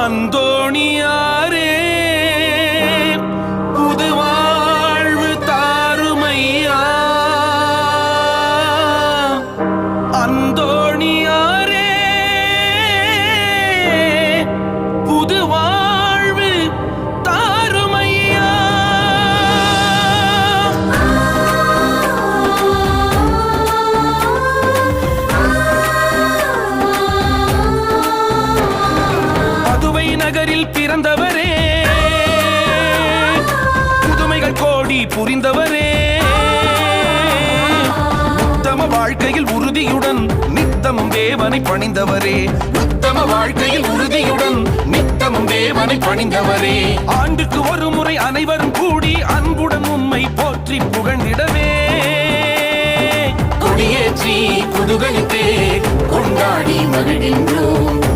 அந்தோணியாரே புது வாழ்வு தாருமையா. அந்தோணியாரே புது வாழ்வு தாருமையா. நகரில் பிறந்தவரே, புதுமைகள் கோடி புரிந்தவரே, உத்தம வாழ்க்கையில் உறுதியுடன் நித்தமும் தேவனை பணிந்தவரே. உத்தம வாழ்க்கையில் உறுதியுடன் நித்தமும் தேவனை பணிந்தவரே. ஆண்டுக்கு ஒரு முறை அனைவரும் கூடி அன்புடன் உம்மை போற்றி புகழ்ந்திடவே, கொடியேற்றி குதூகலித்தே கொண்டாடி மகிழ்கின்றோம்.